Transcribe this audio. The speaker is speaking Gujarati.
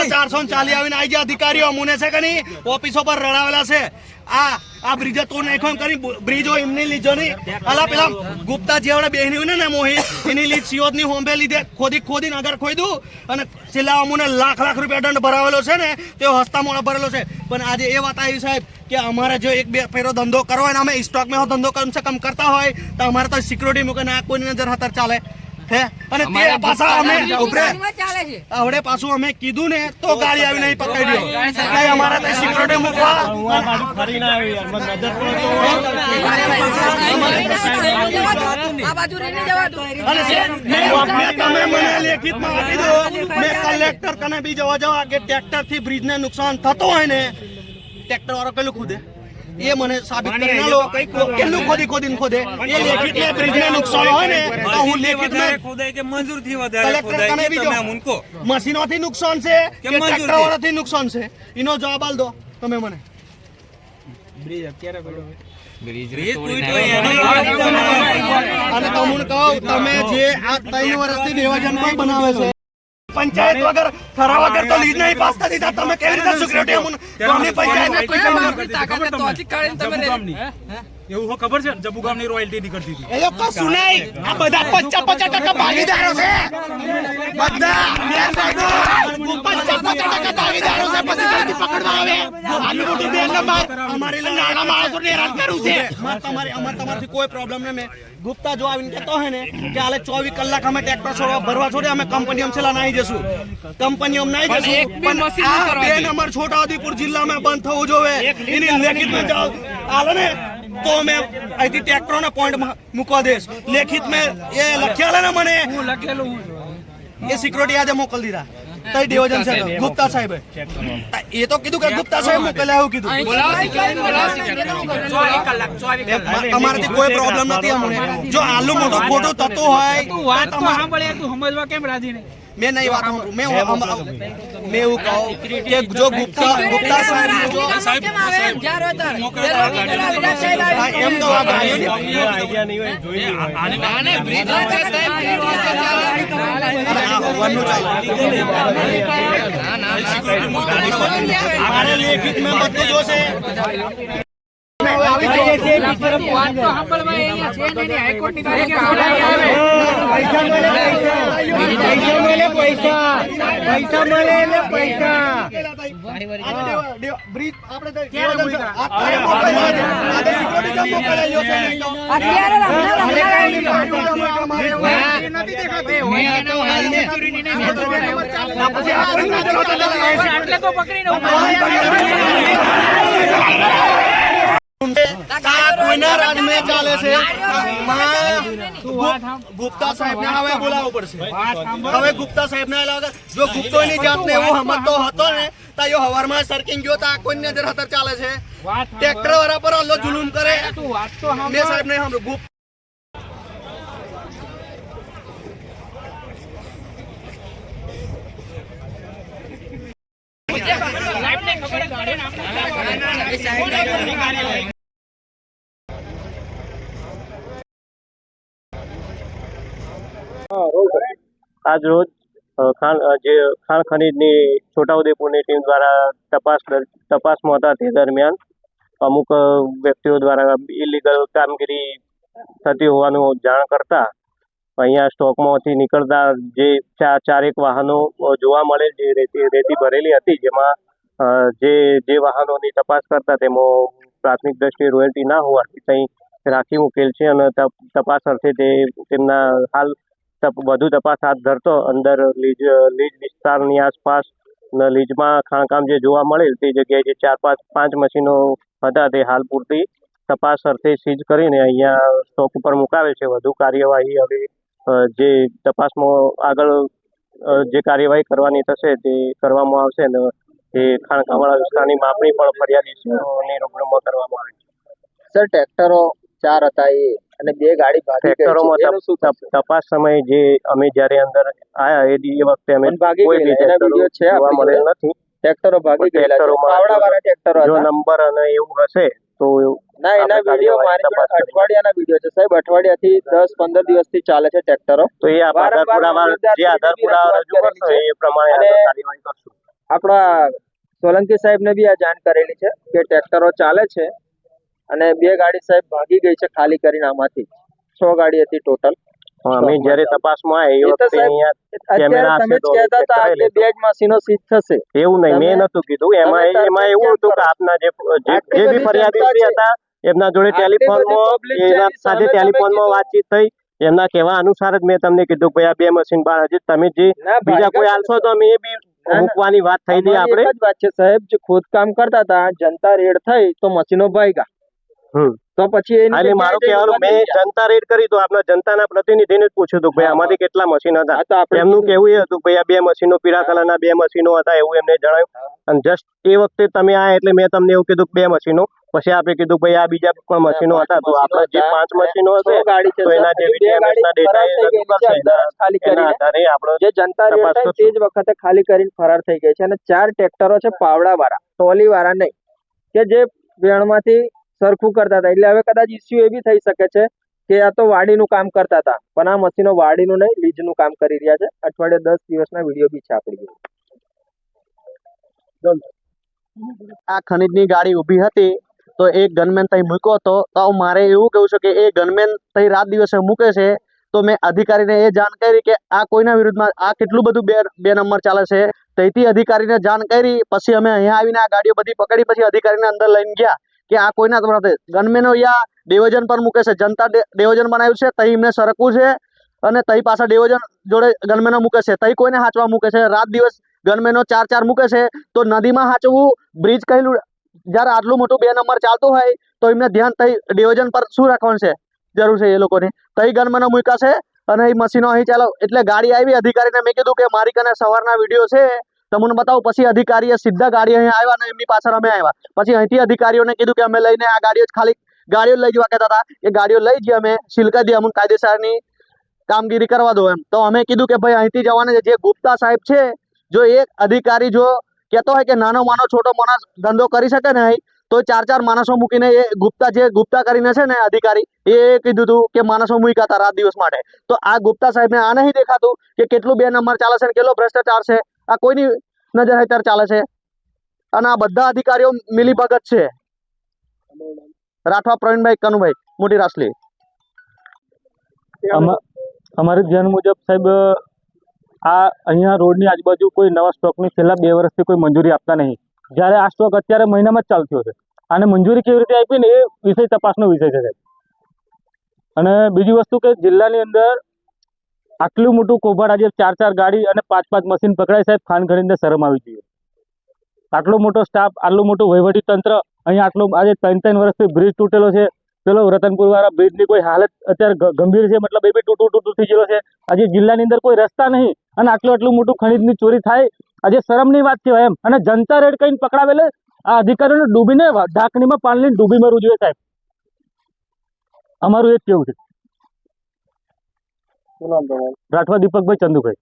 440 આવીને આવી ગયા અધિકારીઓ અમુને છે કે નહીં ઓફિસો પર રડાવેલા છે આ બ્રિજ તો નાખો એમ કરી બ્રિજો એમની લીધો નહીં અલા પેલા ગુપ્તા જેવડે બેહની હોય ને મોહિત એની લીધ સિયોદ ની હોંબે લીધે ખોદીને અગર ખોદ્યું અને છેલ્લા અમુને લાખ રૂપિયા દંડ ભરાવેલો છે ને તે હસ્તા મોડા ભરેલો છે પણ આજે એ વાત આવી સાહેબ કે અમારે જો એક બે ફેરો ધંધો કરવો હોય ને અમે સ્ટોક में ધંધો કમ સે કમ કરતા હોય તો અમારે તો સિક્યુરિટી મૂકે ના કોઈની નજર હાથર ચાલે હે અને તે પાછા અમે ઉભરે આવડે પાછું અમે કીધું ને તો ગાડી આવી નહીં પકડ્યો એટલે અમારે તો સિક્યુરિટી મૂકવા ફરીને આવી યાર મત નજર તમે મને લેખિતમાં આપી દો મેં કલેક્ટર કને બી જવા કે ટ્રેક્ટર થી બ્રિજ ને નુકસાન થતો હોય ને ટ્રેક્ટર વાળો પેલું ખુદે ये મને સાબિત કરી ના લો કેટલું ખોદે એ લેખિત में ब्रिज में नुकसान હોય ને તો હું લેખિત में ખોદાય કે મંજૂર થી વધારે ખોદાય કે તમે અમુનકો મશીનો થી નુકસાન છે કે ટ્રેક્ટર વાળા થી નુકસાન છે એનો જવાબ આલ દો તમે મને બ્રિજ અત્યારે પડ્યો બ્રિજ અને તમને કહો તમે જે આ 3 વર્ષથી દેવાજન કોઈ બનાવે છે पंचायत वगैरह ठराव वगैरह तो लीज नहीं पास थी था मैं केवी रीते सिक्योरिटी हम गामनी पंचायत में कोई ताकत है तो अधिक कारण તમે ગામની એવું હો ખબર છે જબુ ગામની રોયલ્ટી નીકળતી હતી એ લોકો સુનાઈ આ બધા 50% ભાગીદારો છે બધા મેર સાહેબ 50% ભાગીદારો છે પછી જલ્દી પકડવા આવે આનું મોટું બેન નંબર અમારે નાના માણસોને હેરાન કરું છે તમારથી કોઈ પ્રોબ્લેમ નહીં મેં ગુપ્તા જો આવીને કહેતો હે ને કે આલે 24 કલાક અમે ટ્રેક્ટર છોડવા ભરવા છોડે અમે કંપનીઓમ છેલા નહીં જશું કંપનીઓમ નહીં જશું પણ આ બે નંબર છોટાઉદેપુર જિલ્લામાં બંધ થવું જોવે એની લેખિતમાં જાઓ આલે ને તો मैं અહીંથી ટ્રેક્ટરોને પોઈન્ટ મૂકવા દેશ લેખિત में ये લખ્યા ને મને હું લખેલું ये सिक्योरिटी આજે મોકલ દીધા તઈ દેવજન છે ગુપ્તા સાહેબ એ તો કીધું કે ગુપ્તા સાહેબ મોકલ્યા એવું કીધું તમારાથી કોઈ પ્રોબ્લેમ નથી અમને જો આલુ મોટો ખોટો થતો હોય તું વાત તો સાંભળે તું સમજવા કેમ રાજી નહીં मैं नहीं बात हूं मैं वो कहूं कि जो गुप्ता साहब एम तो आइडिया नहीं હોય જોઈ આને બ્રિજ છે તઈ હોવાનું चाहिए ના ના हमारे लेखित में બધું જો છે કોઈના રાજ में ચાલે છે ગુપ્તા સાહેબ ને હવે બોલાવવું પડશે હવે ગુપ્તા સાહેબ ને જો ગુપ્તોની જાતને એવો હમતો હતો ને તાયો હવારમાં સરકિંગ ગયો તા કોઈ નજર હતર ચાલે છે ટ્રેક્ટર વાળા પર અલ્લો જુલુમ કરે મે સાહેબ ને હમ ગુપ્ત આજ રોજ ખાણ ખનીજની છોટાઉદેપુરની ટીમ દ્વારા તપાસમાં હતા તે દરમિયાન અમુક વ્યક્તિઓ દ્વારા ઇલીગલ કામગીરી થતી હોવાનું જાણ કરતા અહીંયા સ્ટોકમાંથી નીકળતા જે ચારેક વાહનો જોવા મળે જે રેતી ભરેલી હતી જેમાં જે વાહનોની તપાસ કરતા તેમાં પ્રાથમિક દ્રષ્ટિએ રોયલ્ટી ના હોવાથી ત્યાં રાખી મૂકેલ છે અને તપાસ અર્થે તેમના હાલ વધુ તપાસ હાથ ધરતો અંદર લીજ વિસ્તારની આસપાસ લીજમાં ખાણકામ જે જોવા મળેલ તે જગ્યાએ જે 4-5 મશીનો હતા તે હાલ પૂરતી તપાસ અર્થે સીઝ કરીને અહીંયા સ્ટોક ઉપર મુકાવેલ છે વધુ કાર્યવાહી હવે જે તપાસમાં આગળ જે કાર્યવાહી કરવાની થશે તે કરવામાં આવશે અને એ ખાણકામવાળા વિસ્તારની માપણી પણ ફરિયાદીની રૂબરૂમાં કરવામાં આવે છે સર ટ્રેક્ટરો 4 હતા એ અને 2 ગાડી ભાગી ગઈ છે તપાસ સમયે જે અમે જ્યારે અંદર આયા એ વખતે અમે કોઈ વિડીયો છે જોવા મળેલ નથી ટ્રેક્ટરો ભાગી ગયેલા છે પાવડાવાળા ટ્રેક્ટરો હતા જો નંબર અને એવું હશે તો ના એના વિડીયો મારી પાસે અઠવાડિયાના વિડીયો છે સાહેબ અઠવાડિયાથી 10-15 દિવસથી ચાલે છે ટ્રેક્ટરો તો એ આધાર પુરાવા જે આધાર પુરાવા રજૂ કરશો એ પ્રમાણે કાર્યવાહી કરશું આપણા સોલંકી સાહેબને બી આ જાણ કરેલી છે કે ટ્રેક્ટરો ચાલે છે અને 2 ગાડી સાહેબ ભાગી ગઈ છે ખાલી કરીને આમાંથી 6 ગાડી હતી ટોટલ. અમે જ્યારે તપાસમાં આવ્યા એ વખતે અહીંયા કેમેરા અત્યારે તમે હશે તો જ કહેતા હતા કે 2 જ મશીનો સીઝ થશે. એવું નહીં, મેં તમે- નતું કીધું. એમાં એવું હતું કે આપના જે આટલી બી બધી ફરિયાદી જનતા છે. હતા એમના જોડે આટલી બધી ટેલિફોનમાં public છે, એના એની સામે સાથે તમે ટેલિફોનમાં કીધું. વાતચીત થઈ. એમના કહેવા અનુસાર જ મેં તમને કીધું કે ભાઈ આ 2 મશીન બહાર હજી તમે જે ના, બીજા કોઈ ભાઈ, આલશો તો અમે એ બી ના. મૂકવાની વાત થઈ હતી અમારી આપણે. એક જ વાત છે સાહેબ, જે ખોદકામ કરતા હતા જનતા રેડ થઈ તો મશીનો ભાગ્યા. તો પછી એની એટલે મારું જગ્યાએ કહેવાનું જઈને મેં જનતા રેડ કરી તો આપણા જનતાના પ્રતિનિધિને જ પૂછ્યું હતું કે ભાઈ હા, આમાંથી કેટલા મશીન હતા. હા, તો આપણે એમનું કેવું એ હતું ભાઈ આ 2 મશીનો પીળા કલરના 2 મશીનો હતા એવું એમને જણાવ્યું. અને જસ્ટ એ વખતે તમે આયા એટલે મેં તમને એવું કીધું 2 મશીનો. પછી આપણે કીધું ભાઈ આ બીજા પણ મશીનો હતા તો આપણે જે 5 મશીનો હશે ગાડી છે તો એના જે VTMS ના ડેટા એ રજૂ કરશે ખાલી એના કરીને આધારે આપણે જે જનતા રેડ તપાસ થાય તે જ વખતે ખાલી કરીને ફરાર થઈ ગઈ છે અને 4 ટ્રેક્ટરો છે પાવડા વાળા, ટોલી વાળા નહીં, કે જે વેણમાંથી સરખું કરતા હતા. એટલે હવે કદાચ ઇસ્યુ એ બી થઈ શકે છે કે આ તો વાડીનું કામ કરતા હતા, પણ આ મશીનો વાડીનું નહીં લીજનું કામ કરી રહ્યા છે. અઠવાડિયે 10 દિવસના વિડીયો બી છે આપણી જોડે. આ ખનીજની ગાડી ઊભી હતી તો એક ગનમેન તઈ મૂક્યો હતો. તો મારે એવું કહેવું છે કે એ ગનમેન તઈ રાત દિવસે મૂકે છે તો મેં અધિકારીને એ જાણ કરી કે આ કોઈના વિરુદ્ધમાં આ કેટલું બધું બે નંબર ચાલે છે. તેથી અધિકારીને જાણ કરી પછી અમે અહીંયા આવીને આ ગાડીઓ બધી પકડી પછી અધિકારીને અંદર લઈને ગયા કે આ કોઈના તમારે ગનમેનો યા ડેવોજન પર મૂકે છે. જનતા ડેવોજન બનાવ્યું છે તઈ એમને સરકવું છે અને તઈ પાછા ડેવોજન જોડે ગનમેનો મૂકે છે. તઈ કોઈને હાંચવા મૂકે છે. રાત દિવસ ગનમેનો 4 મૂકે છે તો નદીમાં હાંચવું બ્રિજ કહેલું જ્યારે આટલું મોટું 2 નંબર ચાલતું હોય તો એમને ધ્યાન તઈ ડિવિઝન પર શું રાખવાનું છે જરૂર છે એ લોકોને. તઈ ગનમેનો મૂક્યા છે અને એ મશીનો અહીં ચાલો એટલે ગાડી આવી. અધિકારીને મેં કીધું કે મારી કને સવારના વિડીયો છે તમને બતાવું. પછી અધિકારીએ સીધા ગાડી અહીં આવ્યા અને એમની પાછળ અમે આવ્યા. પછી અહીંથી અધિકારીઓને કીધું કે અમે લઈને આ ગાડીઓ ખાલી ગાડીઓ લઈ જવા કહેતા હતા એ ગાડીઓ લઈ જઈએ અમે સિલકાઈ દઈએ અમને કાયદેસરની કામગીરી કરવા દો એમ. તો અમે કીધું કે ભાઈ અહીંથી જવાના છે. જે ગુપ્તા સાહેબ છે જો એક અધિકારી જો કહેતો હોય કે નાનો માનો છોટો માણસ ધંધો કરી શકે ને તો 4 માણસો મૂકીને એ ગુપ્તા કરીને છે ને અધિકારી એ કીધું હતું કે માણસો મૂક્યા હતા રાત દિવસ માટે. તો આ ગુપ્તા સાહેબને આ નહીં દેખાતું કે કેટલું 2 નંબર ચાલે છે ને કેટલો ભ્રષ્ટાચાર છે. આ કોઈની નજર હેઠળ ચાલે છે અને આ બધા અધિકારીઓ મિલી ભગત છે. રાઠવા પ્રવીણભાઈ કનુભાઈ મોટી રાસલી. અમારી ધ્યાન મુજબ સાહેબ આ અહીંયા રોડની આજુબાજુ કોઈ નવા સ્ટોકની છેલ્લા 2 વર્ષથી કોઈ મંજૂરી આપતા નહીં. જ્યારે આ સ્ટોક અત્યારે મહિનામાં જ ચાલતો છે આને મંજૂરી કેવી રીતે આપી ને એ વિષય તપાસનો વિષય છે સાહેબ. અને બીજી વસ્તુ કે જિલ્લાની અંદર આટલું મોટું કૌભાંડ આજે 4 ગાડી અને 5 મશીન પકડાય સાહેબ. ખાન ખરીદને શરમ આવી જોઈએ. આટલો મોટો સ્ટાફ આટલું મોટું વહીવટી તંત્ર અહીંયા આટલું આજે 3 વર્ષથી બ્રિજ તૂટેલો છે. પેલો રતનપુર વાળા બ્રિજની કોઈ હાલત અત્યારે ગંભીર છે. મતલબ એ બી તૂટું થઈ ગયેલો છે. આજે જિલ્લાની અંદર કોઈ રસ્તા નહીં અને આટલું મોટું ખનીજની ચોરી થાય આજે શરમની વાત કહેવાય એમ. અને જનતા રેડ કઈને પકડાવેલે આ અધિકારીઓને ડૂબીને ઢાંકણીમાં પાણી ડૂબી મરવું જોઈએ સાહેબ. અમારું એ જ કેવું છે. રાઠવા દીપકભાઈ ચંદુભાઈ.